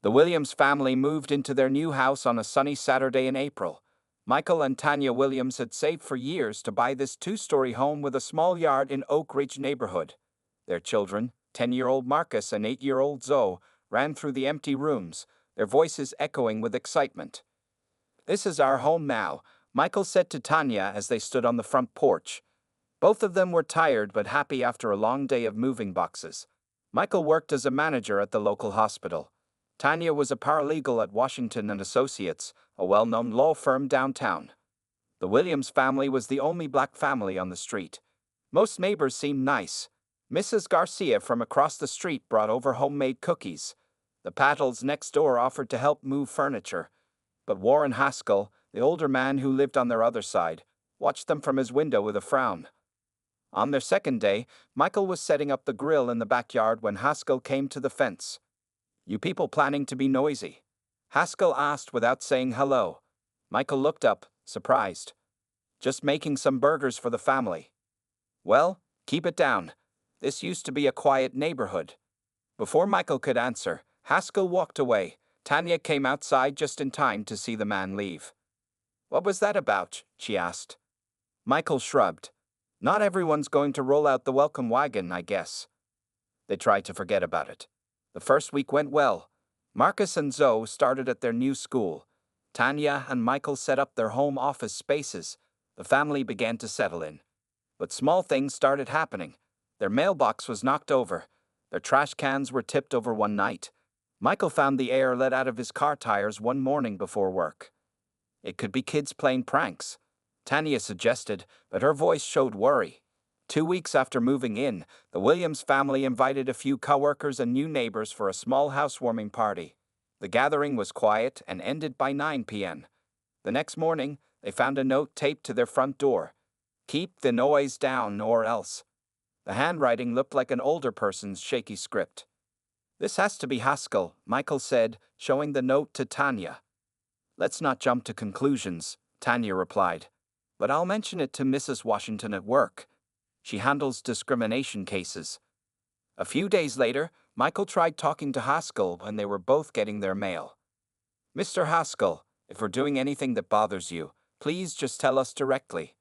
The Williams family moved into their new house on a sunny Saturday in April. Michael and Tanya Williams had saved for years to buy this two-story home with a small yard in Oak Ridge neighborhood. Their children, 10-year-old Marcus and 8-year-old Zoe, ran through the empty rooms, their voices echoing with excitement. "This is our home now," Michael said to Tanya as they stood on the front porch. Both of them were tired but happy after a long day of moving boxes. Michael worked as a manager at the local hospital. Tanya was a paralegal at Washington and Associates, a well-known law firm downtown. The Williams family was the only black family on the street. Most neighbors seemed nice. Mrs. Garcia from across the street brought over homemade cookies. The Patels next door offered to help move furniture. But Warren Haskell, the older man who lived on their other side, watched them from his window with a frown. On their second day, Michael was setting up the grill in the backyard when Haskell came to the fence. "You people planning to be noisy?" Haskell asked without saying hello. Michael looked up, surprised. "Just making some burgers for the family." "Well, keep it down. This used to be a quiet neighborhood." Before Michael could answer, Haskell walked away. Tanya came outside just in time to see the man leave. "What was that about?" she asked. Michael shrugged. "Not everyone's going to roll out the welcome wagon, I guess." They tried to forget about it. The first week went well. Marcus and Zoe started at their new school. Tanya and Michael set up their home office spaces. The family began to settle in. But small things started happening. Their mailbox was knocked over. Their trash cans were tipped over one night. Michael found the air let out of his car tires one morning before work. It could be kids playing pranks, Tanya suggested, but her voice showed worry. 2 weeks after moving in, the Williams family invited a few coworkers and new neighbors for a small housewarming party. The gathering was quiet and ended by 9 p.m. The next morning, they found a note taped to their front door. "Keep the noise down or else." The handwriting looked like an older person's shaky script. "This has to be Haskell," Michael said, showing the note to Tanya. "Let's not jump to conclusions," Tanya replied. "But I'll mention it to Mrs. Washington at work. She handles discrimination cases." A few days later, Michael tried talking to Haskell when they were both getting their mail. "Mr. Haskell, if we're doing anything that bothers you, please just tell us directly."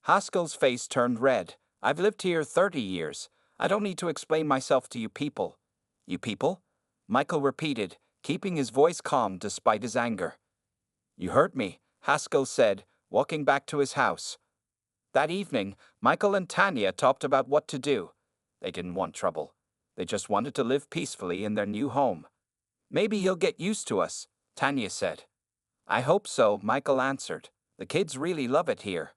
Haskell's face turned red. "I've lived here 30 years. I don't need to explain myself to you people." "You people?" Michael repeated, keeping his voice calm despite his anger. "You heard me," Haskell said, walking back to his house. That evening, Michael and Tanya talked about what to do. They didn't want trouble. They just wanted to live peacefully in their new home. "Maybe he'll get used to us," Tanya said. "I hope so," Michael answered. "The kids really love it here."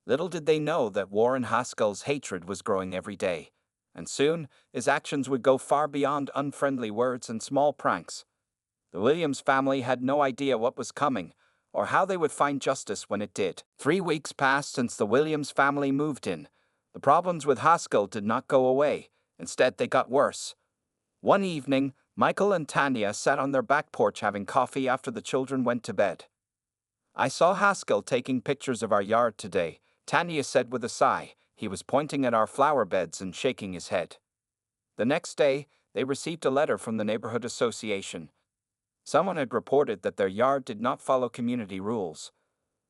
Little did they know that Warren Haskell's hatred was growing every day, and soon his actions would go far beyond unfriendly words and small pranks. The Williams family had no idea what was coming, or how they would find justice when it did. 3 weeks passed since the Williams family moved in. The problems with Haskell did not go away. Instead, they got worse. One evening, Michael and Tanya sat on their back porch having coffee after the children went to bed. "I saw Haskell taking pictures of our yard today," Tanya said with a sigh. "He was pointing at our flower beds and shaking his head." The next day, they received a letter from the neighborhood association. Someone had reported that their yard did not follow community rules.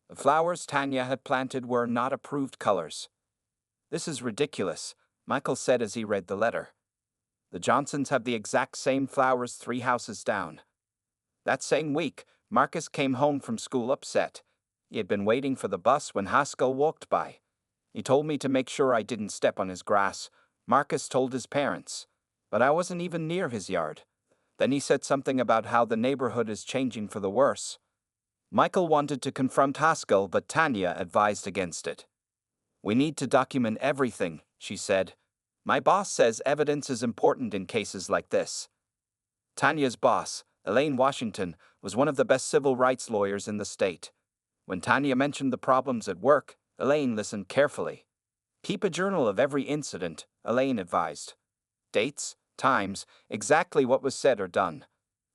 The flowers Tanya had planted were not approved colors. "This is ridiculous," Michael said as he read the letter. "The Johnsons have the exact same flowers 3 houses down." That same week, Marcus came home from school upset. He had been waiting for the bus when Haskell walked by. "He told me to make sure I didn't step on his grass," Marcus told his parents. "But I wasn't even near his yard." Then he said something about how the neighborhood is changing for the worse. Michael wanted to confront Haskell, but Tanya advised against it. "We need to document everything," she said. "My boss says evidence is important in cases like this." Tanya's boss, Elaine Washington, was one of the best civil rights lawyers in the state. When Tanya mentioned the problems at work, Elaine listened carefully. "Keep a journal of every incident," Elaine advised. "Dates, times, exactly what was said or done.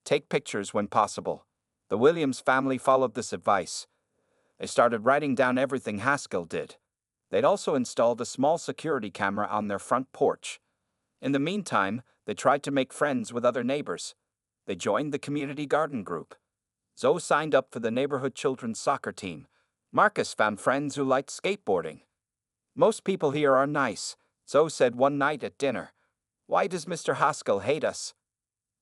Take pictures when possible." The Williams family followed this advice. They started writing down everything Haskell did. They'd also installed a small security camera on their front porch. In the meantime, they tried to make friends with other neighbors. They joined the community garden group. Zoe signed up for the neighborhood children's soccer team. Marcus found friends who liked skateboarding. Most people here are nice, Zoe said one night at dinner. Why does Mr. Haskell hate us?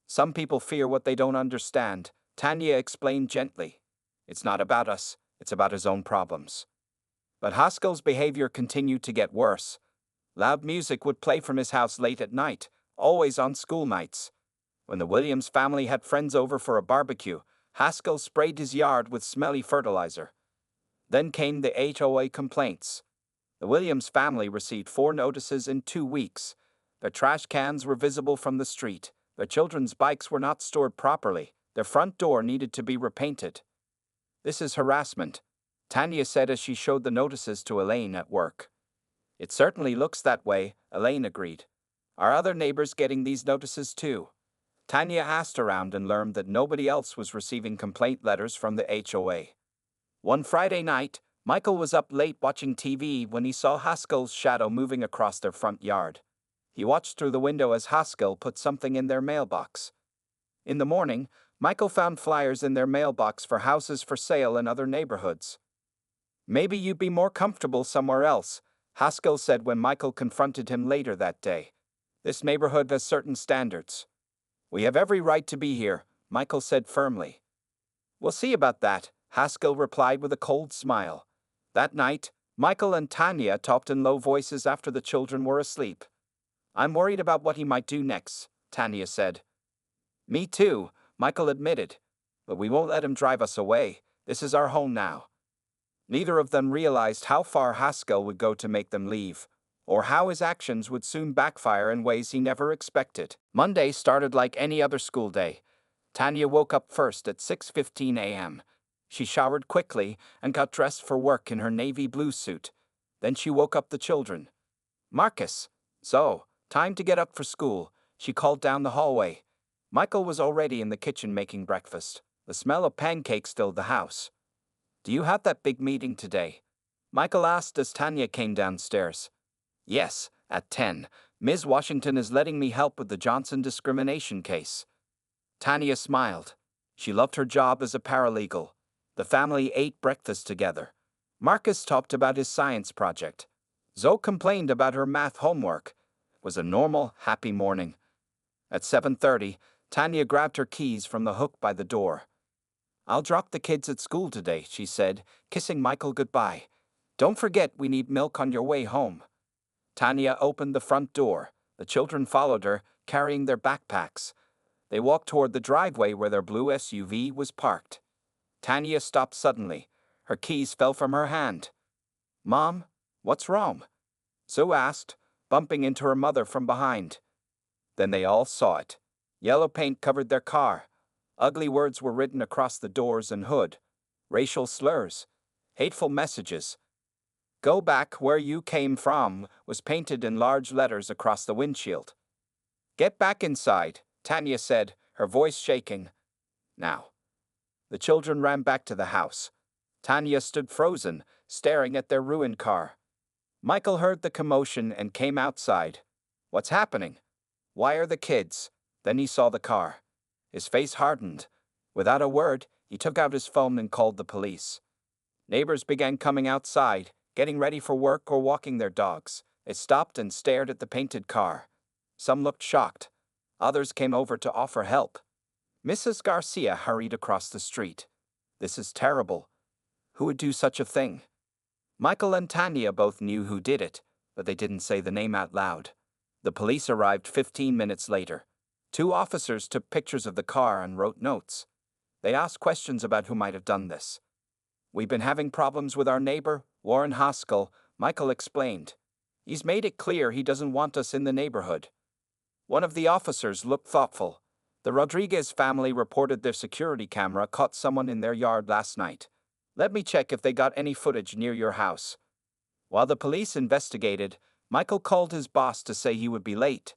Some people fear what they don't understand, Tanya explained gently. It's not about us, it's about his own problems. But Haskell's behavior continued to get worse. Loud music would play from his house late at night, always on school nights. When the Williams family had friends over for a barbecue, Haskell sprayed his yard with smelly fertilizer. Then came the HOA complaints. The Williams family received 4 notices in 2 weeks. Their trash cans were visible from the street. Their children's bikes were not stored properly. Their front door needed to be repainted. This is harassment, Tanya said as she showed the notices to Elaine at work. It certainly looks that way, Elaine agreed. Are other neighbors getting these notices too? Tanya asked around and learned that nobody else was receiving complaint letters from the HOA. One Friday night, Michael was up late watching TV when he saw Haskell's shadow moving across their front yard. He watched through the window as Haskell put something in their mailbox. In the morning, Michael found flyers in their mailbox for houses for sale in other neighborhoods. Maybe you'd be more comfortable somewhere else, Haskell said when Michael confronted him later that day. This neighborhood has certain standards. We have every right to be here, Michael said firmly. We'll see about that, Haskell replied with a cold smile. That night, Michael and Tanya talked in low voices after the children were asleep. I'm worried about what he might do next, Tanya said. Me too, Michael admitted. But we won't let him drive us away. This is our home now. Neither of them realized how far Haskell would go to make them leave, or how his actions would soon backfire in ways he never expected. Monday started like any other school day. Tanya woke up first at 6:15 a.m. She showered quickly and got dressed for work in her navy blue suit. Then she woke up the children. Marcus, so, time to get up for school, she called down the hallway. Michael was already in the kitchen making breakfast. The smell of pancakes filled the house. Do you have that big meeting today? Michael asked as Tanya came downstairs. Yes, at 10. Ms. Washington is letting me help with the Johnson discrimination case. Tanya smiled. She loved her job as a paralegal. The family ate breakfast together. Marcus talked about his science project. Zoe complained about her math homework. It was a normal, happy morning. At 7:30, Tanya grabbed her keys from the hook by the door. I'll drop the kids at school today, she said, kissing Michael goodbye. Don't forget we need milk on your way home. Tanya opened the front door. The children followed her, carrying their backpacks. They walked toward the driveway where their blue SUV was parked. Tanya stopped suddenly. Her keys fell from her hand. Mom, what's wrong? Sue asked, bumping into her mother from behind. Then they all saw it. Yellow paint covered their car. Ugly words were written across the doors and hood. Racial slurs. Hateful messages. Go back where you came from was painted in large letters across the windshield. Get back inside, Tanya said, her voice shaking. Now. The children ran back to the house. Tanya stood frozen, staring at their ruined car. Michael heard the commotion and came outside. What's happening? Why are the kids? Then he saw the car. His face hardened. Without a word, he took out his phone and called the police. Neighbors began coming outside, getting ready for work or walking their dogs. They stopped and stared at the painted car. Some looked shocked. Others came over to offer help. Mrs. Garcia hurried across the street. This is terrible. Who would do such a thing? Michael and Tanya both knew who did it, but they didn't say the name out loud. The police arrived 15 minutes later. 2 officers took pictures of the car and wrote notes. They asked questions about who might have done this. We've been having problems with our neighbor, Warren Haskell, Michael explained. He's made it clear he doesn't want us in the neighborhood. One of the officers looked thoughtful. The Rodriguez family reported their security camera caught someone in their yard last night. Let me check if they got any footage near your house. While the police investigated, Michael called his boss to say he would be late.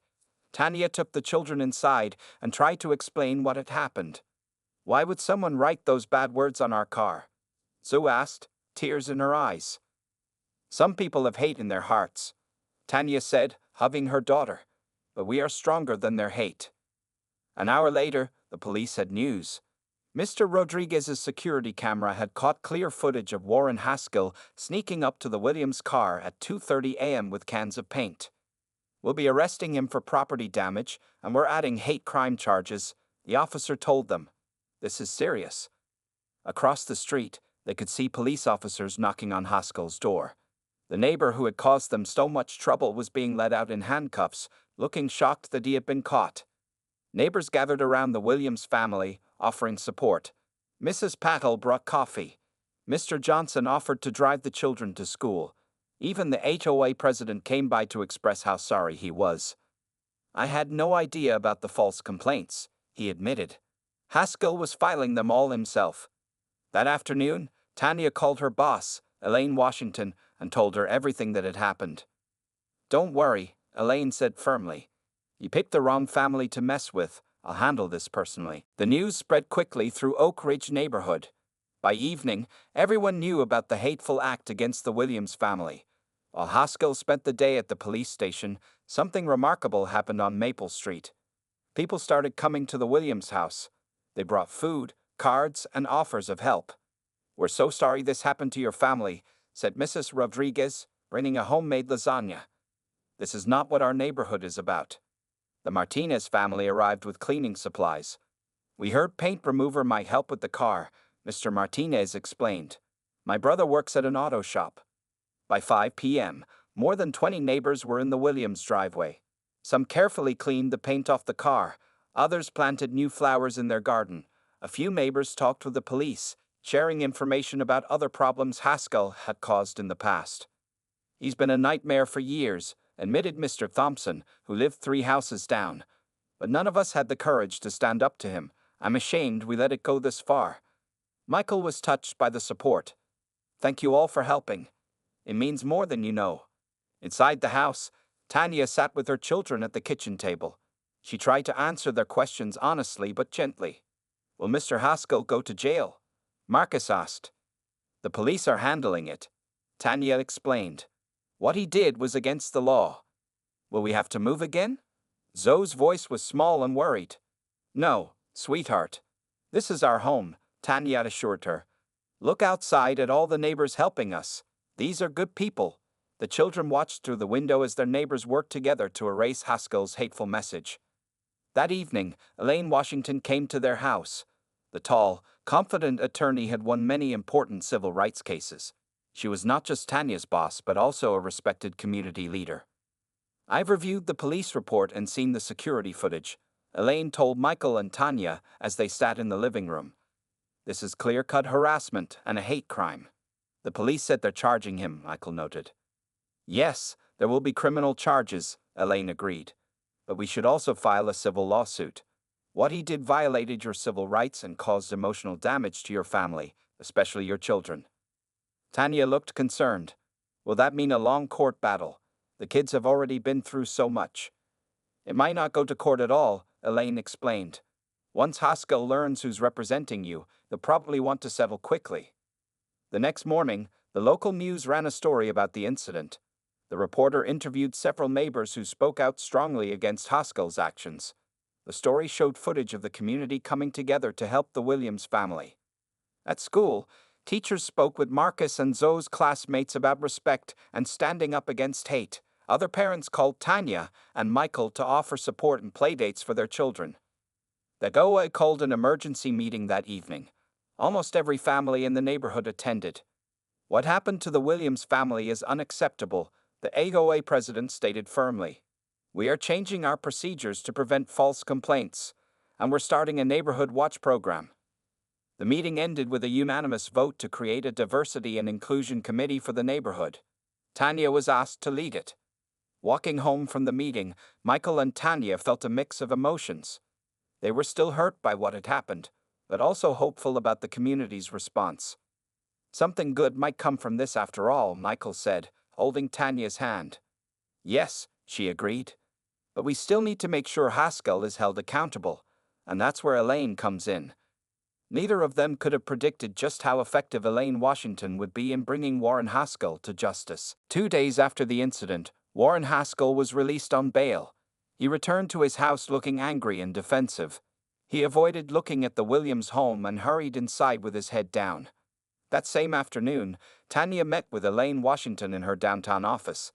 Tanya took the children inside and tried to explain what had happened. Why would someone write those bad words on our car? Sue asked, tears in her eyes. Some people have hate in their hearts, Tanya said, hugging her daughter. But we are stronger than their hate. An hour later, the the police had news. Mr. Rodriguez's security camera had caught clear footage of Warren Haskell sneaking up to the Williams car at 2:30 a.m. with cans of paint. We'll be arresting him for property damage, and we're adding hate crime charges, the officer told them. This is serious. Across the street, they could see police officers knocking on Haskell's door. The neighbor who had caused them so much trouble was being led out in handcuffs, looking shocked that he had been caught. Neighbors gathered around the Williams family, offering support. Mrs. Patel brought coffee. Mr. Johnson offered to drive the children to school. Even the HOA president came by to express how sorry he was. I had no idea about the false complaints, he admitted. Haskell was filing them all himself. That afternoon, Tanya called her boss, Elaine Washington, and told her everything that had happened. Don't worry, Elaine said firmly. You picked the wrong family to mess with. I'll handle this personally. The news spread quickly through Oak Ridge neighborhood. By evening, everyone knew about the hateful act against the Williams family. While Haskell spent the day at the police station, something remarkable happened on Maple Street. People started coming to the Williams house. They brought food, cards, and offers of help. We're so sorry this happened to your family, said Mrs. Rodriguez, bringing a homemade lasagna. This is not what our neighborhood is about. The Martinez family arrived with cleaning supplies. We heard paint remover might help with the car, Mr. Martinez explained. My brother works at an auto shop. By 5 p.m., more than 20 neighbors were in the Williams driveway. Some carefully cleaned the paint off the car. Others planted new flowers in their garden. A few neighbors talked with the police, sharing information about other problems Haskell had caused in the past. He's been a nightmare for years, admitted Mr. Thompson, who lived 3 houses down. But none of us had the courage to stand up to him. I'm ashamed we let it go this far. Michael was touched by the support. Thank you all for helping. It means more than you know. Inside the house, Tanya sat with her children at the kitchen table. She tried to answer their questions honestly but gently. Will Mr. Haskell go to jail? Marcus asked. The police are handling it, Tanya explained. What he did was against the law. Will we have to move again? Zoe's voice was small and worried. No, sweetheart. This is our home, Tanya assured her. Look outside at all the neighbors helping us. These are good people. The children watched through the window as their neighbors worked together to erase Haskell's hateful message. That evening, Elaine Washington came to their house. The tall, confident attorney had won many important civil rights cases. She was not just Tanya's boss, but also a respected community leader. I've reviewed the police report and seen the security footage, Elaine told Michael and Tanya as they sat in the living room. This is clear-cut harassment and a hate crime. The police said they're charging him, Michael noted. Yes, there will be criminal charges, Elaine agreed. But we should also file a civil lawsuit. What he did violated your civil rights and caused emotional damage to your family, especially your children. Tanya looked concerned. Will that mean a long court battle? The kids have already been through so much. It might not go to court at all, Elaine explained. Once Haskell learns who's representing you, they'll probably want to settle quickly. The next morning, the local news ran a story about the incident. The reporter interviewed several neighbors who spoke out strongly against Haskell's actions. The story showed footage of the community coming together to help the Williams family. At school, teachers spoke with Marcus and Zoe's classmates about respect and standing up against hate. Other parents called Tanya and Michael to offer support and playdates for their children. The HOA called an emergency meeting that evening. Almost every family in the neighborhood attended. What happened to the Williams family is unacceptable, the HOA president stated firmly. We are changing our procedures to prevent false complaints, and we're starting a neighborhood watch program. The meeting ended with a unanimous vote to create a diversity and inclusion committee for the neighborhood. Tanya was asked to lead it. Walking home from the meeting, Michael and Tanya felt a mix of emotions. They were still hurt by what had happened, but also hopeful about the community's response. Something good might come from this after all, Michael said, holding Tanya's hand. Yes, she agreed. But we still need to make sure Haskell is held accountable, and that's where Elaine comes in. Neither of them could have predicted just how effective Elaine Washington would be in bringing Warren Haskell to justice. 2 days after the incident, Warren Haskell was released on bail. He returned to his house looking angry and defensive. He avoided looking at the Williams home and hurried inside with his head down. That same afternoon, Tanya met with Elaine Washington in her downtown office.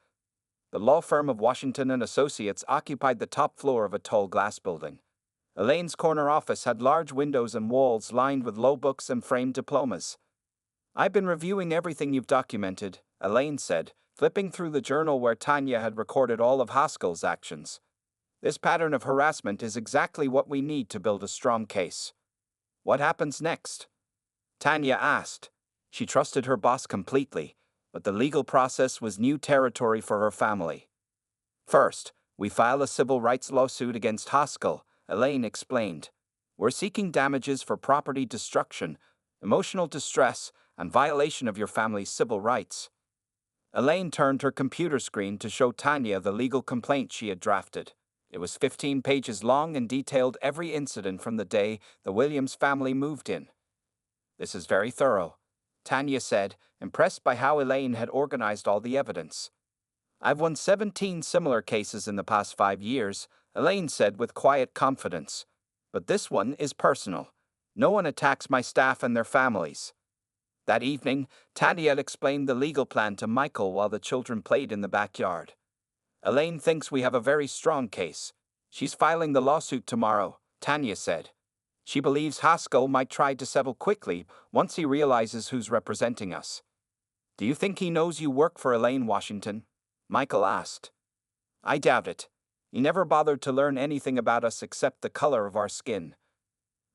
The law firm of Washington and Associates occupied the top floor of a tall glass building. Elaine's corner office had large windows and walls lined with low books and framed diplomas. "I've been reviewing everything you've documented," Elaine said, flipping through the journal where Tanya had recorded all of Haskell's actions. "This pattern of harassment is exactly what we need to build a strong case." "What happens next?" Tanya asked. She trusted her boss completely, but the legal process was new territory for her family. "First, we file a civil rights lawsuit against Haskell," Elaine explained. "We're seeking damages for property destruction, emotional distress, and violation of your family's civil rights." Elaine turned her computer screen to show Tanya the legal complaint she had drafted. It was 15 pages long and detailed every incident from the day the Williams family moved in. "This is very thorough," Tanya said, impressed by how Elaine had organized all the evidence. "I've won 17 similar cases in the past 5 years," Elaine said with quiet confidence. "But this one is personal. No one attacks my staff and their families." That evening, Tanya explained the legal plan to Michael while the children played in the backyard. "Elaine thinks we have a very strong case. She's filing the lawsuit tomorrow," Tanya said. "She believes Haskell might try to settle quickly once he realizes who's representing us." "Do you think he knows you work for Elaine Washington?" Michael asked. "I doubt it. He never bothered to learn anything about us except the color of our skin."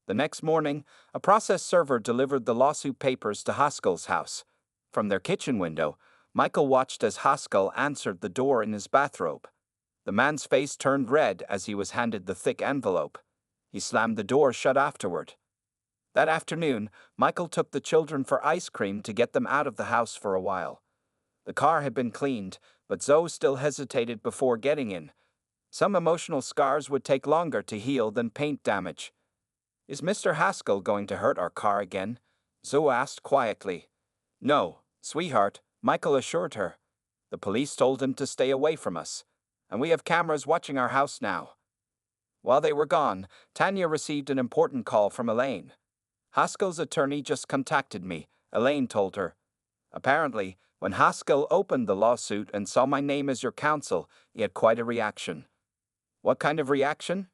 The next morning, a process server delivered the lawsuit papers to Haskell's house. From their kitchen window, Michael watched as Haskell answered the door in his bathrobe. The man's face turned red as he was handed the thick envelope. He slammed the door shut afterward. That afternoon, Michael took the children for ice cream to get them out of the house for a while. The car had been cleaned, but Zoe still hesitated before getting in. Some emotional scars would take longer to heal than paint damage. "Is Mr. Haskell going to hurt our car again?" Zoe asked quietly. "No, sweetheart," Michael assured her. "The police told him to stay away from us, and we have cameras watching our house now." While they were gone, Tanya received an important call from Elaine. "Haskell's attorney just contacted me," Elaine told her. "Apparently, when Haskell opened the lawsuit and saw my name as your counsel, he had quite a reaction." "What kind of reaction?"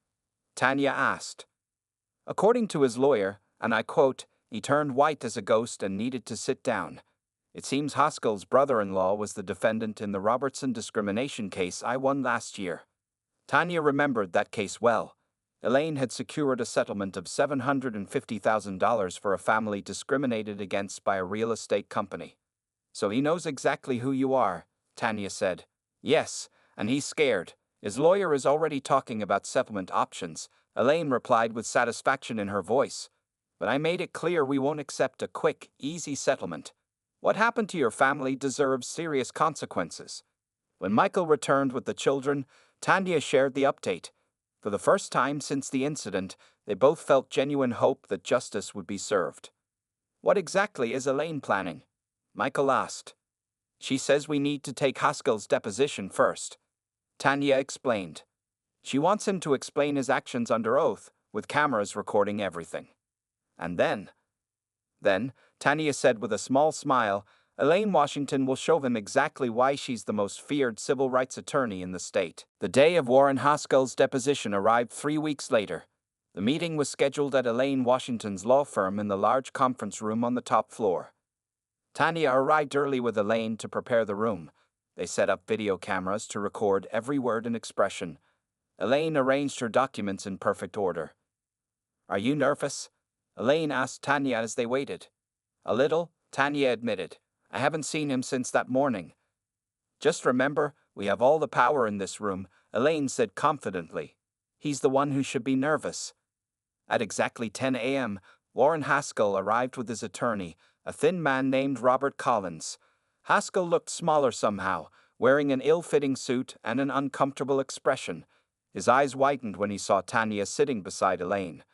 Tanya asked. "According to his lawyer, and I quote, he turned white as a ghost and needed to sit down. It seems Haskell's brother-in-law was the defendant in the Robertson discrimination case I won last year." Tanya remembered that case well. Elaine had secured a settlement of $750,000 for a family discriminated against by a real estate company. "So he knows exactly who you are," Tanya said. "Yes, and he's scared. His lawyer is already talking about settlement options," Elaine replied with satisfaction in her voice. "But I made it clear we won't accept a quick, easy settlement. What happened to your family deserves serious consequences." When Michael returned with the children, Tanya shared the update. For the first time since the incident, they both felt genuine hope that justice would be served. "What exactly is Elaine planning?" Michael asked. "She says we need to take Haskell's deposition first," Tanya explained. "She wants him to explain his actions under oath, with cameras recording everything. And then, Tanya said with a small smile, Elaine Washington will show him exactly why she's the most feared civil rights attorney in the state." The day of Warren Haskell's deposition arrived 3 weeks later. The meeting was scheduled at Elaine Washington's law firm in the large conference room on the top floor. Tanya arrived early with Elaine to prepare the room. They set up video cameras to record every word and expression. Elaine arranged her documents in perfect order. "Are you nervous?" Elaine asked Tanya as they waited. "A little," Tanya admitted. "I haven't seen him since that morning." "Just remember, we have all the power in this room," Elaine said confidently. "He's the one who should be nervous." At exactly 10 a.m., Warren Haskell arrived with his attorney, a thin man named Robert Collins. Haskell looked smaller somehow, wearing an ill-fitting suit and an uncomfortable expression. His eyes widened when he saw Tanya sitting beside Elaine.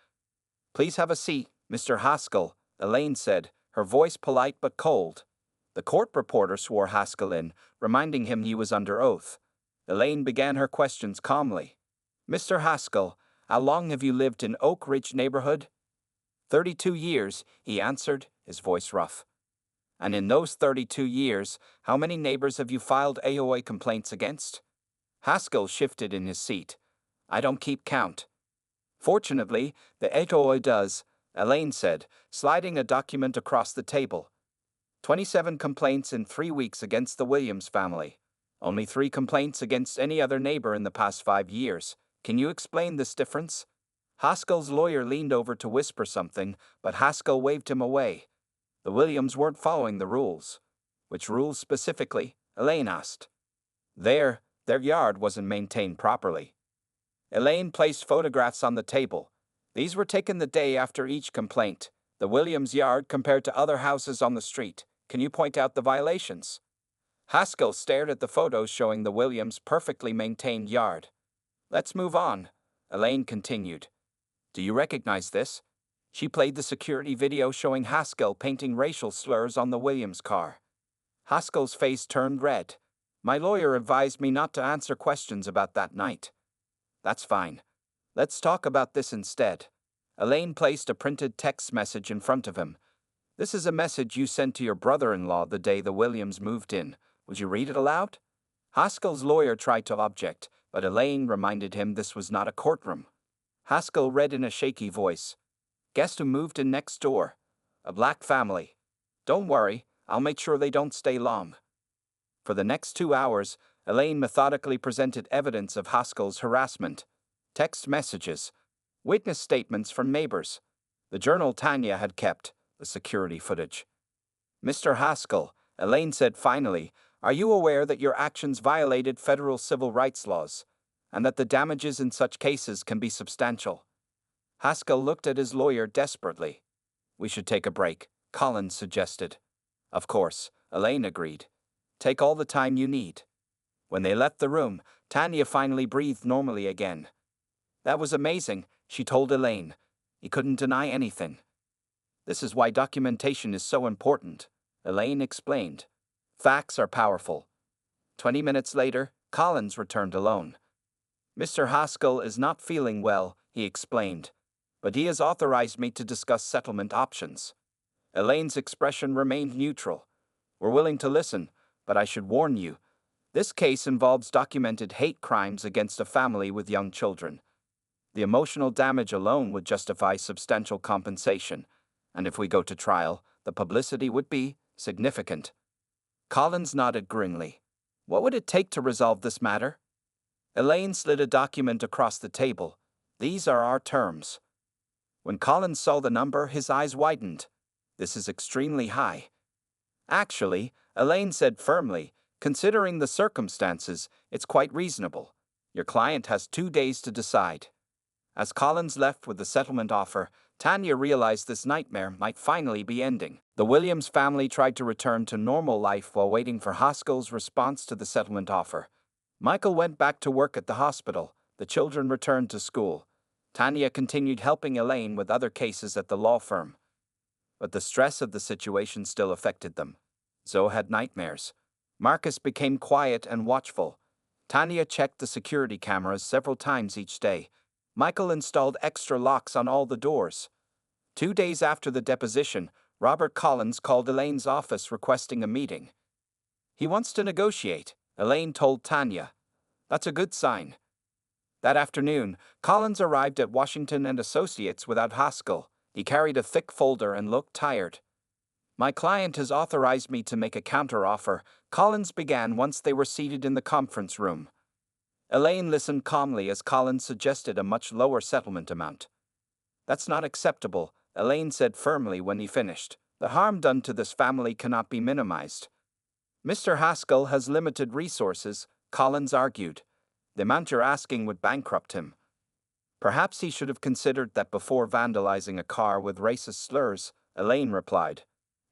"Please have a seat, Mr. Haskell," Elaine said, her voice polite but cold. The court reporter swore Haskell in, reminding him he was under oath. Elaine began her questions calmly. "Mr. Haskell, How long have you lived in Oak Ridge neighborhood? 32 years, he answered, his voice rough. And in those 32 years, how many neighbors have you filed AOA complaints against? Haskell shifted in his seat. I don't keep count. Fortunately, the AOA does, Elaine said, sliding a document across the table. 27 complaints in 3 weeks against the Williams family. Only 3 complaints against any other neighbor in the past 5 years. Can you explain this difference? Haskell's lawyer leaned over to whisper something, but Haskell waved him away. The Williams weren't following the rules. Which rules specifically? Elaine asked. Their yard wasn't maintained properly. Elaine placed photographs on the table. These were taken the day after each complaint. The Williams yard compared to other houses on the street. Can you point out the violations? Haskell stared at the photos showing the Williams' perfectly maintained yard. Let's move on, Elaine continued. Do you recognize this? She played the security video showing Haskell painting racial slurs on the Williams car. Haskell's face turned red. My lawyer advised me not to answer questions about that night. That's fine. Let's talk about this instead. Elaine placed a printed text message in front of him. This is a message you sent to your brother-in-law the day the Williams moved in. Would you read it aloud? Haskell's lawyer tried to object, but Elaine reminded him this was not a courtroom. Haskell read in a shaky voice. Guess who moved in next door? A black family. Don't worry, I'll make sure they don't stay long. For the next 2 hours, Elaine methodically presented evidence of Haskell's harassment. Text messages, witness statements from neighbors, the journal Tanya had kept, the security footage. Mr. Haskell, Elaine said finally, are you aware that your actions violated federal civil rights laws, and that the damages in such cases can be substantial? Haskell looked at his lawyer desperately. We should take a break, Collins suggested. Of course, Elaine agreed. Take all the time you need. When they left the room, Tanya finally breathed normally again. That was amazing, she told Elaine. He couldn't deny anything. This is why documentation is so important, Elaine explained. Facts are powerful. 20 minutes later, Collins returned alone. Mr. Haskell is not feeling well, he explained, but he has authorized me to discuss settlement options. Elaine's expression remained neutral. We're willing to listen, but I should warn you, this case involves documented hate crimes against a family with young children. The emotional damage alone would justify substantial compensation, and if we go to trial, the publicity would be significant. Collins nodded grimly. What would it take to resolve this matter? Elaine slid a document across the table. These are our terms. When Collins saw the number, his eyes widened. This is extremely high. Actually, Elaine said firmly, considering the circumstances, it's quite reasonable. Your client has 2 days to decide. As Collins left with the settlement offer, Tanya realized this nightmare might finally be ending. The Williams family tried to return to normal life while waiting for Haskell's response to the settlement offer. Michael went back to work at the hospital. The children returned to school. Tanya continued helping Elaine with other cases at the law firm. But the stress of the situation still affected them. Zoe had nightmares. Marcus became quiet and watchful. Tanya checked the security cameras several times each day. Michael installed extra locks on all the doors. 2 days after the deposition, Robert Collins called Elaine's office requesting a meeting. He wants to negotiate, Elaine told Tanya. That's a good sign. That afternoon, Collins arrived at Washington and Associates without Haskell. He carried a thick folder and looked tired. My client has authorized me to make a counteroffer, Collins began once they were seated in the conference room. Elaine listened calmly as Collins suggested a much lower settlement amount. That's not acceptable, Elaine said firmly when he finished. The harm done to this family cannot be minimized. Mr. Haskell has limited resources, Collins argued. The amount you're asking would bankrupt him. Perhaps he should have considered that before vandalizing a car with racist slurs, Elaine replied.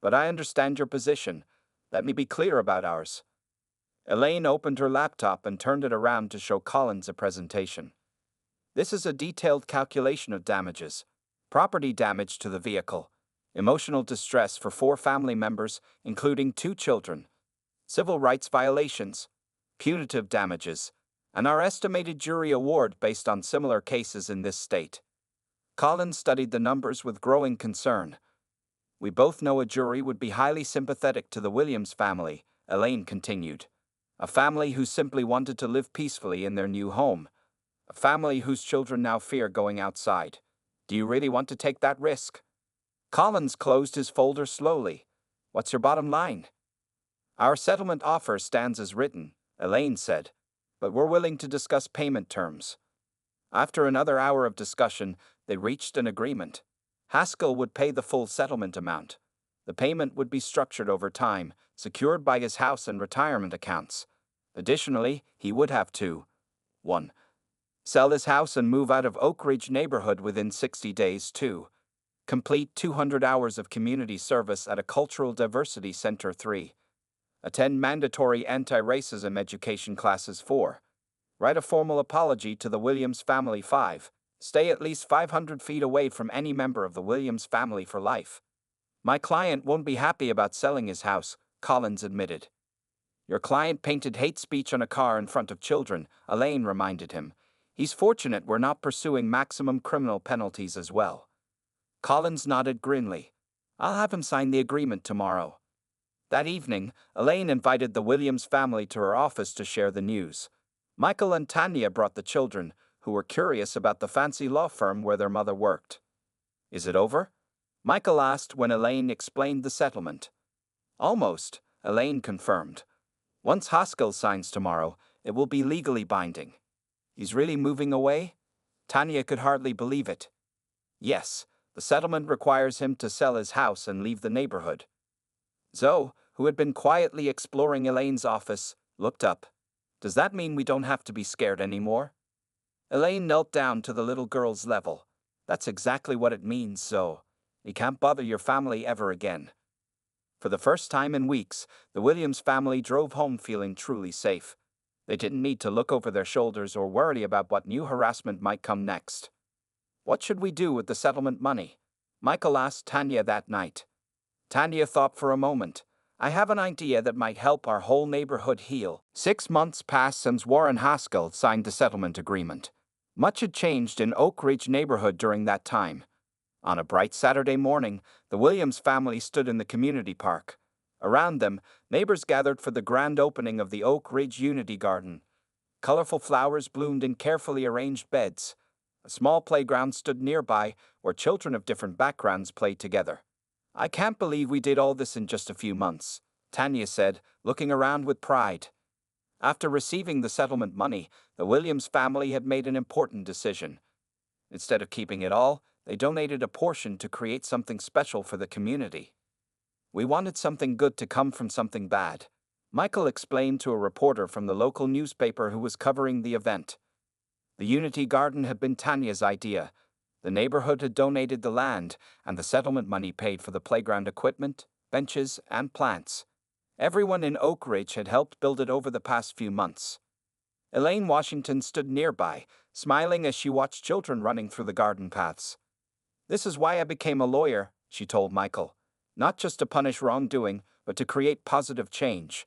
But I understand your position. Let me be clear about ours. Elaine opened her laptop and turned it around to show Collins a presentation. This is a detailed calculation of damages. Property damage to the vehicle. Emotional distress for 4 family members, including 2 children. Civil rights violations. Punitive damages. and our estimated jury award based on similar cases in this state. Collins studied the numbers with growing concern. We both know a jury would be highly sympathetic to the Williams family, Elaine continued. A family who simply wanted to live peacefully in their new home. A family whose children now fear going outside. Do you really want to take that risk? Collins closed his folder slowly. What's your bottom line? Our settlement offer stands as written, Elaine said, but we're willing to discuss payment terms. After another hour of discussion, they reached an agreement. Haskell would pay the full settlement amount. The payment would be structured over time, secured by his house and retirement accounts. Additionally, he would have to 1. Sell his house and move out of Oak Ridge neighborhood within 60 days. 2. Complete 200 hours of community service at a cultural diversity center. 3. Attend mandatory anti-racism education classes. 4. Write a formal apology to the Williams family. 5. Stay at least 500 feet away from any member of the Williams family for life. My client won't be happy about selling his house, Collins admitted. Your client painted hate speech on a car in front of children, Elaine reminded him. He's fortunate we're not pursuing maximum criminal penalties as well. Collins nodded grimly. I'll have him sign the agreement tomorrow. That evening, Elaine invited the Williams family to her office to share the news. Michael and Tanya brought the children, who were curious about the fancy law firm where their mother worked. Is it over? Michael asked when Elaine explained the settlement. Almost, Elaine confirmed. Once Haskell signs tomorrow, it will be legally binding. He's really moving away? Tanya could hardly believe it. Yes, the settlement requires him to sell his house and leave the neighborhood. Zoe, who had been quietly exploring Elaine's office, looked up. Does that mean we don't have to be scared anymore? Elaine knelt down to the little girl's level. That's exactly what it means, Zoe. You can't bother your family ever again. For the first time in weeks, the Williams family drove home feeling truly safe. They didn't need to look over their shoulders or worry about what new harassment might come next. What should we do with the settlement money? Michael asked Tanya that night. Tanya thought for a moment. I have an idea that might help our whole neighborhood heal. 6 months passed since Warren Haskell signed the settlement agreement. Much had changed in Oak Ridge neighborhood during that time. On a bright Saturday morning, the Williams family stood in the community park. Around them, neighbors gathered for the grand opening of the Oak Ridge Unity Garden. Colorful flowers bloomed in carefully arranged beds. A small playground stood nearby where children of different backgrounds played together. I can't believe we did all this in just a few months, Tanya said, looking around with pride. After receiving the settlement money, the Williams family had made an important decision. Instead of keeping it all, they donated a portion to create something special for the community. We wanted something good to come from something bad, Michael explained to a reporter from the local newspaper who was covering the event. The Unity Garden had been Tanya's idea. The neighborhood had donated the land, and the settlement money paid for the playground equipment, benches, and plants. Everyone in Oak Ridge had helped build it over the past few months. Elaine Washington stood nearby, smiling as she watched children running through the garden paths. This is why I became a lawyer, she told Michael. Not just to punish wrongdoing, but to create positive change.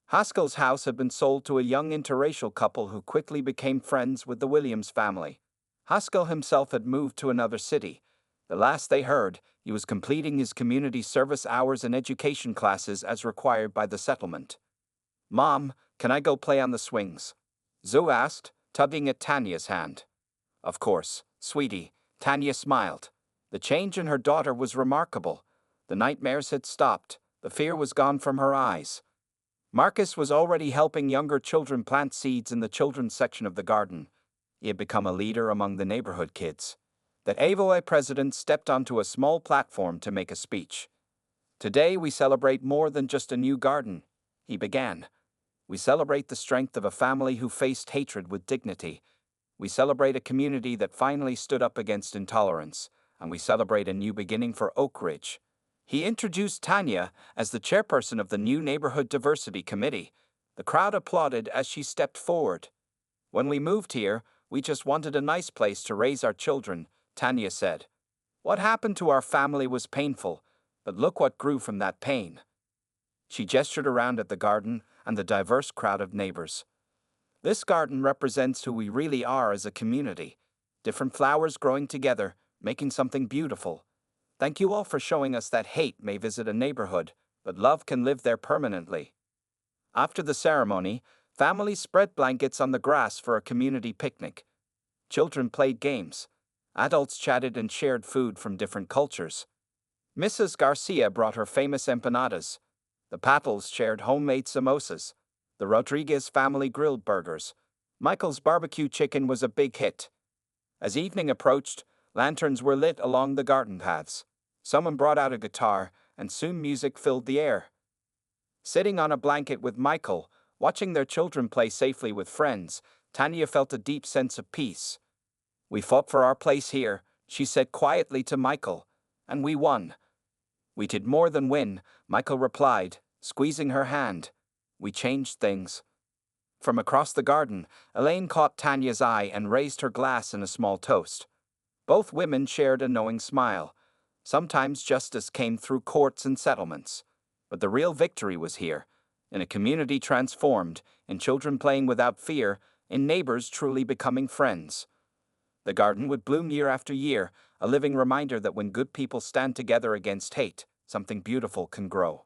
Haskell's house had been sold to a young interracial couple who quickly became friends with the Williams family. Haskell himself had moved to another city. The last they heard, he was completing his community service hours and education classes as required by the settlement. Mom, can I go play on the swings? Zoe asked, tugging at Tanya's hand. Of course, sweetie, Tanya smiled. The change in her daughter was remarkable. The nightmares had stopped. The fear was gone from her eyes. Marcus was already helping younger children plant seeds in the children's section of the garden. He had become a leader among the neighborhood kids. The AVOI president stepped onto a small platform to make a speech. Today we celebrate more than just a new garden, he began. We celebrate the strength of a family who faced hatred with dignity. We celebrate a community that finally stood up against intolerance, and we celebrate a new beginning for Oak Ridge. He introduced Tanya as the chairperson of the new Neighborhood Diversity Committee. The crowd applauded as she stepped forward. When we moved here, we just wanted a nice place to raise our children, Tanya said. What happened to our family was painful, but look what grew from that pain. She gestured around at the garden and the diverse crowd of neighbors. This garden represents who we really are as a community. Different flowers growing together, making something beautiful. Thank you all for showing us that hate may visit a neighborhood, but love can live there permanently. After the ceremony, families spread blankets on the grass for a community picnic. Children played games. Adults chatted and shared food from different cultures. Mrs. Garcia brought her famous empanadas. The Patels shared homemade samosas. The Rodriguez family grilled burgers. Michael's barbecue chicken was a big hit. As evening approached, lanterns were lit along the garden paths. Someone brought out a guitar, and soon music filled the air. Sitting on a blanket with Michael, watching their children play safely with friends, Tanya felt a deep sense of peace. "We fought for our place here," she said quietly to Michael, "and we won." "We did more than win," Michael replied, squeezing her hand. "We changed things." From across the garden, Elaine caught Tanya's eye and raised her glass in a small toast. Both women shared a knowing smile. Sometimes justice came through courts and settlements. But the real victory was here, in a community transformed, in children playing without fear, in neighbors truly becoming friends. The garden would bloom year after year, a living reminder that when good people stand together against hate, something beautiful can grow.